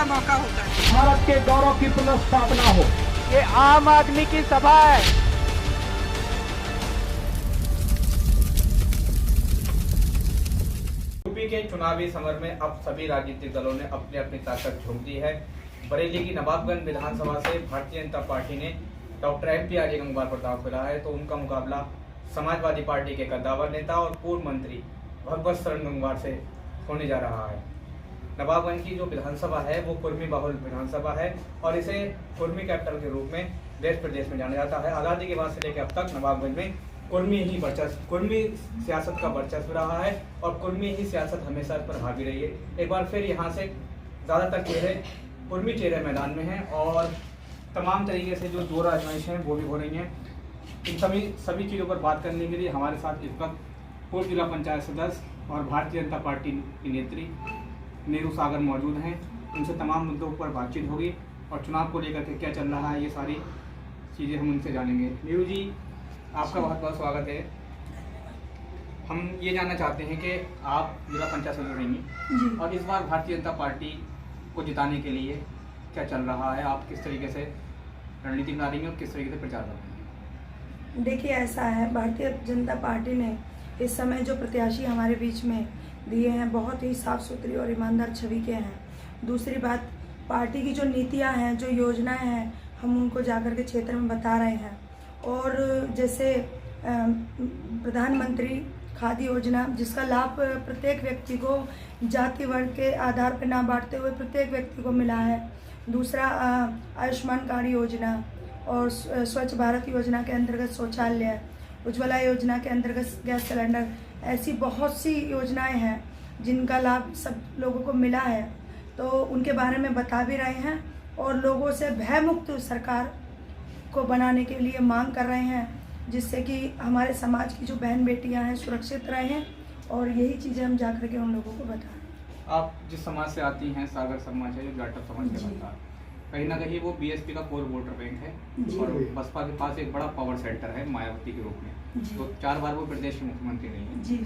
का मौका होता है। भारत के गौरव की पुनर्स्थापना हो। ये आम आदमी की सभा है। यूपी के चुनावी समर में अब सभी राजनीतिक दलों ने अपनी अपनी ताकत झोंक दी है। बरेली की नवाबगंज विधानसभा से भारतीय जनता पार्टी ने डॉक्टर MP आर्य गंगवार प्रताप को लाया है, तो उनका मुकाबला समाजवादी पार्टी के कद्दावर नेता और पूर्व मंत्री भगवत शरण गंगवार से होने जा रहा है। नवाबगंज की जो विधानसभा है वो कुर्मी बहुल विधानसभा है और इसे कुर्मी कैपिटल के रूप में देश प्रदेश में जाना जाता है। आज़ादी के बाद से लेकर अब तक नवाबगंज में कुर्मी सियासत का वर्चस्व रहा है और कुर्मी ही सियासत हमेशा इस पर हावी रही है। एक बार फिर यहाँ से ज़्यादातर कुर्मी चेहरे मैदान में हैं और तमाम तरीके से जो जोर आजमाइश हैं वो भी हो रही हैं। इन सभी चीज़ों पर बात करने के लिए हमारे साथ इस वक्त पूर्व जिला पंचायत सदस्य और भारतीय जनता पार्टी की नेत्री नेहरू सागर मौजूद हैं। उनसे तमाम मुद्दों पर बातचीत होगी और चुनाव को लेकर के क्या चल रहा है ये सारी चीज़ें हम उनसे जानेंगे। नेहरू जी, आपका बहुत बहुत स्वागत है। हम ये जानना चाहते हैं कि आप जिला पंचायत सदस्य रहेंगी और इस बार भारतीय जनता पार्टी को जिताने के लिए क्या चल रहा है, आप किस तरीके से रणनीति बना रही हैं और किस तरीके से प्रचार कर रही हैं? देखिए, ऐसा है, भारतीय जनता पार्टी ने इस समय जो प्रत्याशी हमारे बीच में दिए हैं बहुत ही साफ सुथरी और ईमानदार छवि के हैं। दूसरी बात, पार्टी की जो नीतियां हैं, जो योजनाएं हैं, हम उनको जाकर के क्षेत्र में बता रहे हैं। और जैसे प्रधानमंत्री खादी योजना, जिसका लाभ प्रत्येक व्यक्ति को जाति वर्ग के आधार पर ना बांटते हुए प्रत्येक व्यक्ति को मिला है। दूसरा, आयुष्मान कार्ड योजना और स्वच्छ भारत योजना के अंतर्गत शौचालय, उज्ज्वला योजना के अंतर्गत गैस सिलेंडर, ऐसी बहुत सी योजनाएं हैं जिनका लाभ सब लोगों को मिला है। तो उनके बारे में बता भी रहे हैं और लोगों से भयमुक्त सरकार को बनाने के लिए मांग कर रहे हैं, जिससे कि हमारे समाज की जो बहन बेटियां हैं सुरक्षित रहें। और यही चीज़ें हम जाकर के उन लोगों को बताएं। आप जिस समाज से आती हैं, सागर समाज है जो जाटव समाज के बनता है, कहीं ना कहीं वो BSP का कोर वोटर बैंक है और बसपा के पास एक बड़ा पावर सेंटर है मायावती के रूप में, तो 4 बार वो प्रदेश के मुख्यमंत्री नहीं है जी।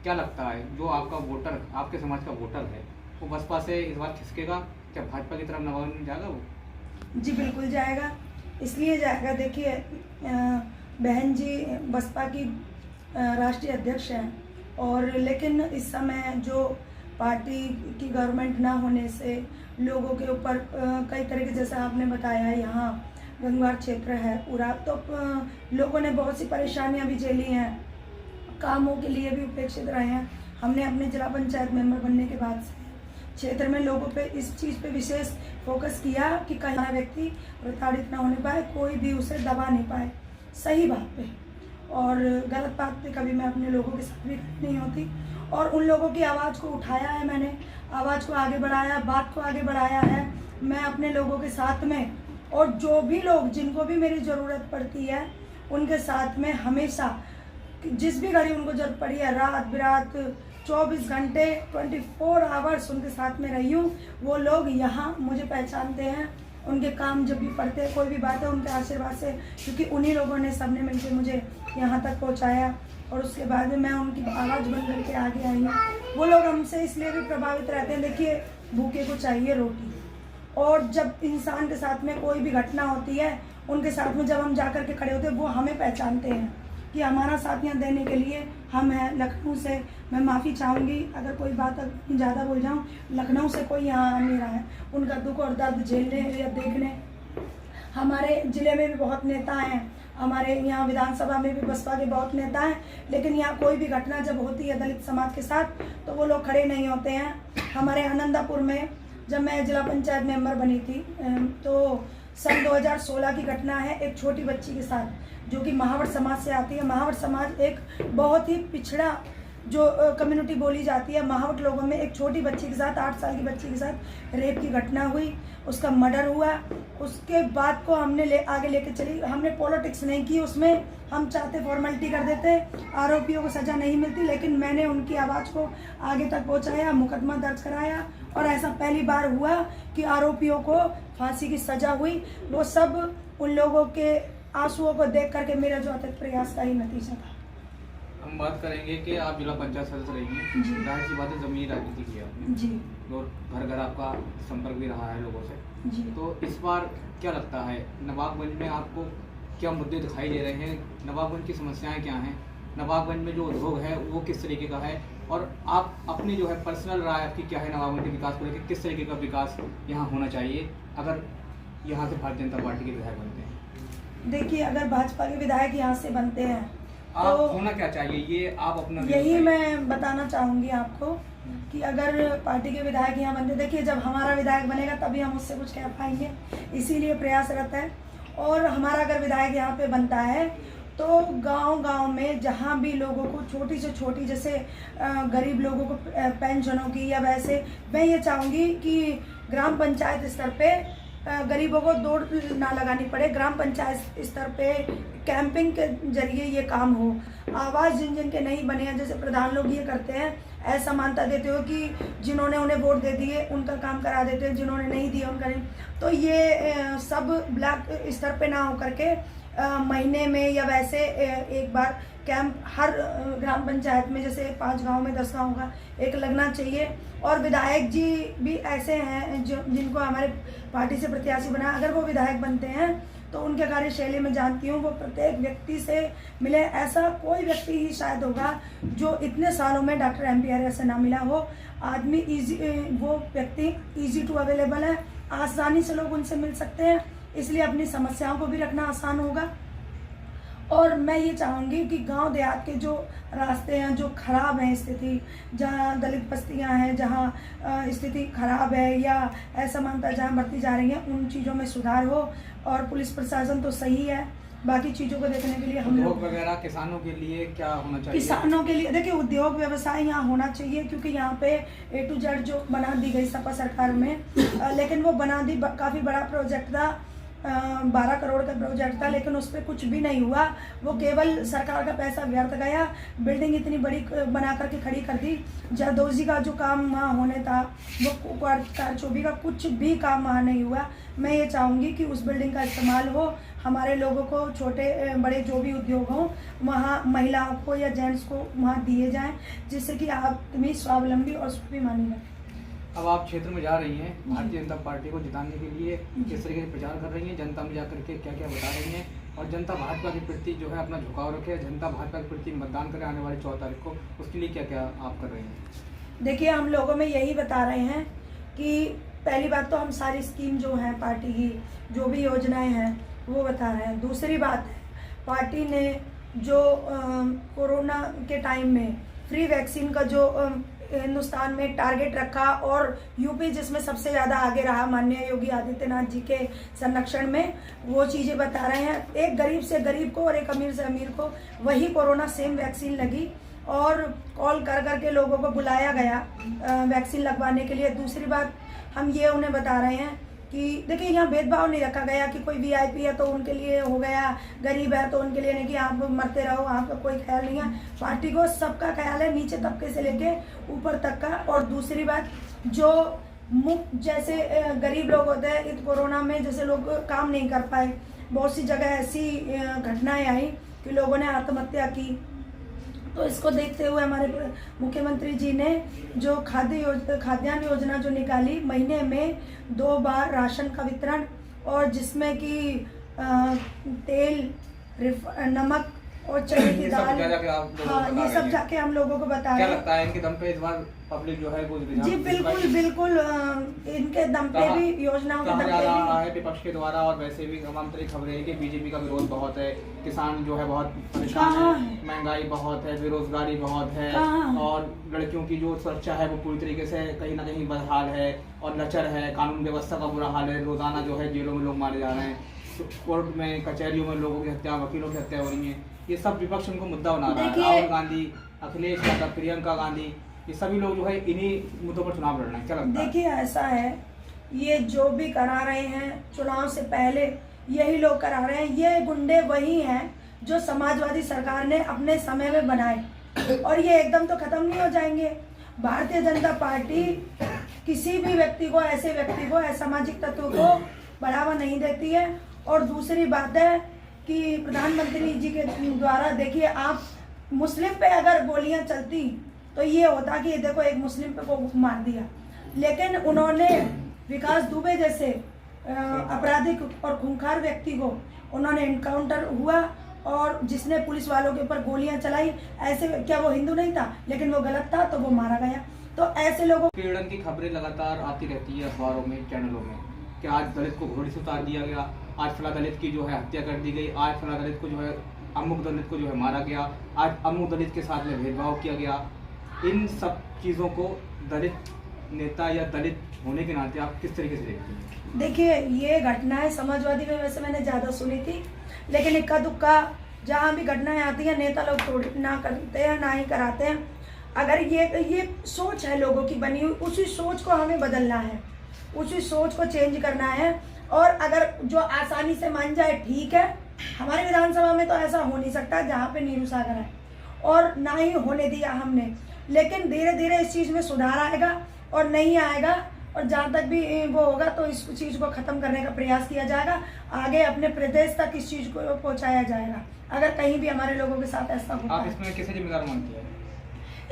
क्या लगता है जो आपका वोटर, आपके समाज का वोटर है, वो बसपा से इस बार खिसकेगा? क्या भाजपा की तरफ नवाबगंज जाएगा वो? जी बिल्कुल जाएगा, इसलिए जाएगा। देखिए, बहन जी बसपा की राष्ट्रीय अध्यक्ष हैं और लेकिन इस समय जो पार्टी की गवर्नमेंट ना होने से लोगों के ऊपर कई तरह के, जैसा आपने बताया, यहाँ गंगवार क्षेत्र है पूरा, तो लोगों ने बहुत सी परेशानियां भी झेली हैं, कामों के लिए भी उपेक्षित रहे हैं। हमने अपने जिला पंचायत मेंबर बनने के बाद से क्षेत्र में लोगों पे इस चीज़ पे विशेष फोकस किया कि कहीं व्यक्ति प्रताड़ित ना होने पाए, कोई भी उसे दबा नहीं पाए, सही बात पे और गलत बात पे कभी मैं अपने लोगों के साथ भी नहीं होती। और उन लोगों की आवाज़ को उठाया है मैंने, आवाज़ को आगे बढ़ाया, बात को आगे बढ़ाया है मैं अपने लोगों के साथ में। और जो भी लोग, जिनको भी मेरी ज़रूरत पड़ती है, उनके साथ में हमेशा, जिस भी घड़ी उनको ज़रूरत पड़ी है, रात बिरात 24 घंटे 24 आवर्स उनके साथ में रही हूँ। वो लोग यहाँ मुझे पहचानते हैं, उनके काम जब भी पड़ते हैं, कोई भी बात है, उनके आशीर्वाद से, क्योंकि उन्हीं लोगों ने सबने मिलकर मुझे यहाँ तक पहुँचाया और उसके बाद में मैं उनकी आवाज़ बन करके आगे आई हूँ। वो लोग हमसे इसलिए भी प्रभावित रहते हैं। देखिए, भूखे को चाहिए रोटी, और जब इंसान के साथ में कोई भी घटना होती है, उनके साथ में जब हम जाकर के खड़े होते हैं, वो हमें पहचानते हैं कि हमारा साथ यहाँ देने के लिए हम हैं। लखनऊ से मैं माफ़ी चाहूँगी अगर कोई बात ज़्यादा बोल जाऊँ, लखनऊ से कोई यहाँ आ नहीं रहा है उनका दुख और दर्द झेलने या देखने। हमारे ज़िले में भी बहुत नेता हैं, हमारे यहाँ विधानसभा में भी बसपा के बहुत नेता हैं, लेकिन यहाँ कोई भी घटना जब होती है दलित समाज के साथ तो वो लोग खड़े नहीं होते हैं। हमारे आनंदापुर में जब मैं जिला पंचायत मेंबर बनी थी तो सन 2016 की घटना है, एक छोटी बच्ची के साथ जो कि महावट समाज से आती है। महावट समाज एक बहुत ही पिछड़ा जो कम्युनिटी बोली जाती है। महावट लोगों में एक छोटी बच्ची के साथ, 8 साल की बच्ची के साथ रेप की घटना हुई, उसका मर्डर हुआ। उसके बाद को हमने आगे लेके चली, हमने पॉलिटिक्स नहीं की उसमें, हम चाहते फॉर्मेलिटी कर देते, आरोपियों को सज़ा नहीं मिलती, लेकिन मैंने उनकी आवाज़ को आगे तक पहुंचाया, मुकदमा दर्ज कराया और ऐसा पहली बार हुआ कि आरोपियों को फांसी की सज़ा हुई। वो सब उन लोगों के आंसुओं को देख करके मेरा जो अथक प्रयास का ही नतीजा था। हम बात करेंगे कि आप जिला पंचायत सदस्य रही हैं, जी। जाहिर सी बात है ज़मीनी राजनीति की है आपने जी और घर घर आपका संपर्क भी रहा है लोगों से। जी। तो इस बार क्या लगता है नवाबगंज में आपको क्या मुद्दे दिखाई दे रहे हैं, नवाबगंज की समस्याएं क्या हैं, नवाबगंज में जो उद्योग है वो किस तरीके का है, और आप अपनी जो है पर्सनल राय आपकी क्या है नवाबगंज के विकास को लेकर, किस तरीके का विकास यहाँ होना चाहिए अगर यहाँ से भारतीय जनता पार्टी के विधायक बनते हैं? देखिए, अगर भाजपा के विधायक यहाँ से बनते हैं आप तो होना क्या चाहिए ये आप अपना यही मैं बताना चाहूँगी आपको कि अगर पार्टी के विधायक यहाँ बनते, देखिए जब हमारा विधायक बनेगा तभी हम उससे कुछ कह पाएंगे, इसीलिए प्रयासरत है। और हमारा अगर विधायक यहाँ पे बनता है तो गांव-गांव में जहाँ भी लोगों को छोटी से छोटी, जैसे गरीब लोगों को पेंशनों की या वैसे, मैं ये चाहूँगी कि ग्राम पंचायत स्तर पे गरीबों को दौड़ ना लगानी पड़े, ग्राम पंचायत स्तर पे कैंपिंग के जरिए ये काम हो। आवाज़ जिन जिन के नहीं बने हैं, जैसे प्रधान लोग ये करते हैं, ऐसा मानता देते हो कि जिन्होंने उन्हें वोट दे दिए उनका काम करा देते हैं, जिन्होंने नहीं दिए उनका नहीं। तो ये सब ब्लॉक स्तर पे ना हो करके महीने में या वैसे एक बार कैंप हर ग्राम पंचायत में, जैसे 5 गांव में 10 गांव का एक लगना चाहिए। और विधायक जी भी ऐसे हैं जो जिनको हमारे पार्टी से प्रत्याशी बना, अगर वो विधायक बनते हैं तो उनके कार्यशैली में जानती हूँ वो प्रत्येक व्यक्ति से मिले। ऐसा कोई व्यक्ति ही शायद होगा जो इतने सालों में डॉक्टर MP आर्य से ना मिला हो। आदमी इजी, वो व्यक्ति ईजी टू अवेलेबल है, आसानी से लोग उनसे मिल सकते हैं, इसलिए अपनी समस्याओं को भी रखना आसान होगा। और मैं ये चाहूँगी कि गांव देहात के जो रास्ते हैं जो ख़राब हैं, स्थिति जहाँ दलित बस्तियाँ हैं, जहाँ स्थिति ख़राब है या असमानता जहाँ बढ़ती जा रही है, उन चीज़ों में सुधार हो। और पुलिस प्रशासन तो सही है, बाकी चीज़ों को देखने के लिए हम लोग वगैरह किसानों के लिए क्या होना चाहिए? किसानों के लिए देखिए उद्योग व्यवसाय यहाँ होना चाहिए, क्योंकि यहाँ पे A to Z जो बना दी गई सपा सरकार में, लेकिन वो बना दी, काफ़ी बड़ा प्रोजेक्ट था, 12 करोड़ का प्रोजेक्ट था, लेकिन उस पर कुछ भी नहीं हुआ। वो केवल सरकार का पैसा व्यर्थ गया। बिल्डिंग इतनी बड़ी बना करके खड़ी कर दी, जरदोजी का जो काम वहाँ होने था वो कारचोबी का कुछ भी काम वहाँ नहीं हुआ। मैं ये चाहूँगी कि उस बिल्डिंग का इस्तेमाल हो, हमारे लोगों को छोटे बड़े जो भी उद्योग हों वहाँ महिलाओं को या जेंट्स को वहाँ दिए जाएँ, जिससे कि आदमी स्वावलंबी और स्वाभिमानी रहे। अब आप क्षेत्र में जा रही हैं, भारतीय जनता पार्टी को जिताने के लिए किस तरीके से प्रचार कर रही हैं, जनता में जाकर के क्या क्या बता रही हैं, और जनता भाजपा के प्रति जो है अपना झुकाव रखे, जनता भाजपा के प्रति मतदान करें आने वाली 14 तारीख को, उसके लिए क्या क्या आप कर रही हैं? देखिए, हम लोगों में यही बता रहे हैं कि पहली बात तो हम सारी स्कीम जो है पार्टी की जो भी योजनाएं हैं वो बता रहे हैं। दूसरी बात है, पार्टी ने जो कोरोना के टाइम में फ्री वैक्सीन का जो हिंदुस्तान में टारगेट रखा, और यूपी जिसमें सबसे ज़्यादा आगे रहा माननीय योगी आदित्यनाथ जी के संरक्षण में, वो चीज़ें बता रहे हैं। एक गरीब से गरीब को और एक अमीर से अमीर को वही कोरोना सेम वैक्सीन लगी, और कॉल कर करके लोगों को बुलाया गया वैक्सीन लगवाने के लिए। दूसरी बात हम ये उन्हें बता रहे हैं कि देखिए, यहाँ भेदभाव नहीं रखा गया कि कोई VIP है तो उनके लिए हो गया, गरीब है तो उनके लिए नहीं, कि आप मरते रहो, आपका कोई ख्याल नहीं है। पार्टी को सबका ख्याल है, नीचे तबके से लेके ऊपर तक का। और दूसरी बात, जो मुफ्त जैसे गरीब लोग होते हैं, इस कोरोना में जैसे लोग काम नहीं कर पाए, बहुत सी जगह ऐसी घटनाएं आई कि लोगों ने आत्महत्या की। तो इसको देखते हुए हमारे मुख्यमंत्री जी ने जो खाद्यान्न योजना जो निकाली, महीने में 2 बार राशन का वितरण, और जिसमें कि तेल, नमक और चने की दाल, हाँ, ये सब जाके हम लोगों को बता रहे हैं। क्या लगता है इनके दम पे इस बार पब्लिक जो है वो जी बिल्कुल बिल्कुल, इनके दम पे भी, योजनाओं के दम पे भी विपक्ष के द्वारा, और वैसे भी तमाम तरह की खबरें हैं कि बीजेपी का विरोध बहुत है, किसान जो है बहुत परेशान है, महंगाई बहुत है, बेरोजगारी बहुत है, और लड़कियों की जो सुरक्षा है वो पूरी तरीके से कहीं ना कहीं बदहाल है और लचर है, कानून व्यवस्था का बुरा हाल है, रोजाना जो है जेलों में लोग मारे जा रहे हैं, कोर्ट में कचहरियों में लोगों की हत्या, वकीलों की हत्या हो रही है। ये सब विपक्ष उनको मुद्दा बना रहा है। राहुल गांधी, अखिलेश यादव, प्रियंका गांधी, ये सभी लोग जो है इन्हीं मुद्दों पर चुनाव लड़ रहे हैं। क्या लगता है? देखिए, ऐसा है, ये जो भी करा रहे हैं चुनाव से पहले यही लोग करा रहे हैं। ये गुंडे वही हैं जो समाजवादी सरकार ने अपने समय में बनाए, और ये एकदम तो खत्म नहीं हो जाएंगे। भारतीय जनता पार्टी किसी भी व्यक्ति को, ऐसे व्यक्ति को, असामाजिक तत्व को बढ़ावा नहीं देती है। और दूसरी बात है कि प्रधानमंत्री जी के द्वारा, देखिए आप मुस्लिम पे अगर गोलियां चलती तो ये होता कि देखो एक मुस्लिम पे को मार दिया, लेकिन उन्होंने विकास दुबे जैसे आपराधिक और खूंखार व्यक्ति को उन्होंने इनकाउंटर हुआ और जिसने पुलिस वालों के ऊपर गोलियां चलाई, ऐसे क्या वो हिंदू नहीं था, लेकिन वो गलत था तो वो मारा गया। तो ऐसे लोगों पीड़न की खबरें लगातार आती रहती है अखबारों में, चैनलों में, कि आज दलित को घोड़े से उतार दिया गया, आज फला दलित की जो है हत्या कर दी गई, आज फला दलित को जो है अमुक दलित को जो है मारा गया, आज अमुक दलित के साथ में भेदभाव किया गया। इन सब चीज़ों को दलित नेता या दलित होने के नाते आप किस तरीके से देखते हैं? देखिए, ये घटनाएं समाजवादी में वैसे मैंने ज़्यादा सुनी थी, लेकिन इक्का दुक्का जहाँ भी घटनाएं आती हैं नेता लोग थोड़ी ना करते हैं ना ही कराते हैं। अगर ये सोच है लोगों की बनी हुई, उसी सोच को हमें बदलना है, उसी सोच को चेंज करना है। और अगर जो आसानी से मान जाए ठीक है, हमारे विधानसभा में तो ऐसा हो नहीं सकता जहाँ पे नीरू सागर है, और ना ही होने दिया हमने, लेकिन धीरे धीरे इस चीज़ में सुधार आएगा और नहीं आएगा, और जहाँ तक भी वो होगा तो इस चीज़ को ख़त्म करने का प्रयास किया जाएगा, आगे अपने प्रदेश तक इस चीज़ को पहुँचाया जाएगा अगर कहीं भी हमारे लोगों के साथ ऐसा होता है। आप इसमें किसे जिम्मेदार मानती हैं?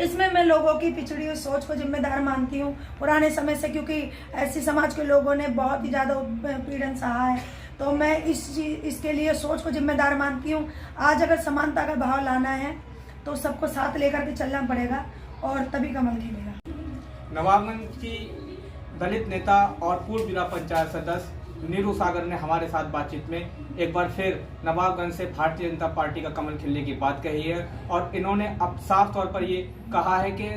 इसमें मैं लोगों की पिछड़ी हुई सोच को जिम्मेदार मानती हूँ, पुराने समय से, क्योंकि ऐसी समाज के लोगों ने बहुत ही ज़्यादा उत्पीड़न सहा है, तो मैं इसके लिए सोच को जिम्मेदार मानती हूँ। आज अगर समानता का भाव लाना है तो सबको साथ लेकर के चलना पड़ेगा और तभी कमल खिलेगा। नवाबगंज की दलित नेता और पूर्व जिला पंचायत सदस्य नीरू सागर ने हमारे साथ बातचीत में एक बार फिर नवाबगंज से भारतीय जनता पार्टी का कमल खिलने की बात कही है, और इन्होंने अब साफ तौर पर ये कहा है कि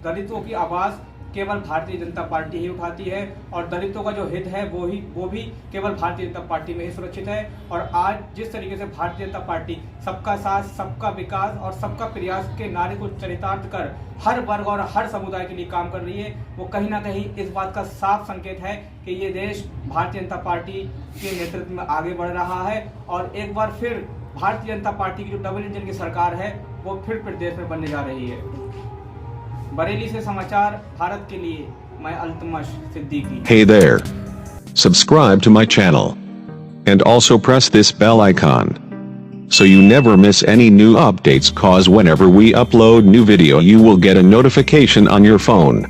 दलितों की आवाज़ केवल भारतीय जनता पार्टी ही उठाती है, और दलितों का जो हित है वो भी केवल भारतीय जनता पार्टी में ही सुरक्षित है। और आज जिस तरीके से भारतीय जनता पार्टी सबका साथ, सबका विकास और सबका प्रयास के नारे को चरितार्थ कर हर वर्ग और हर समुदाय के लिए काम कर रही है, वो कहीं ना कहीं इस बात का साफ संकेत है कि ये देश भारतीय जनता पार्टी के नेतृत्व में आगे बढ़ रहा है, और एक बार फिर भारतीय जनता पार्टी की जो डबल इंजन की सरकार है वो फिर प्रदेश में बनने जा रही है। बरेली से समाचार भारत के लिए मैं Altamash Siddiqui. Hey there. Subscribe to my channel. And also press this bell icon. So you never miss any new updates, cause whenever we upload new video you will get a notification on your phone.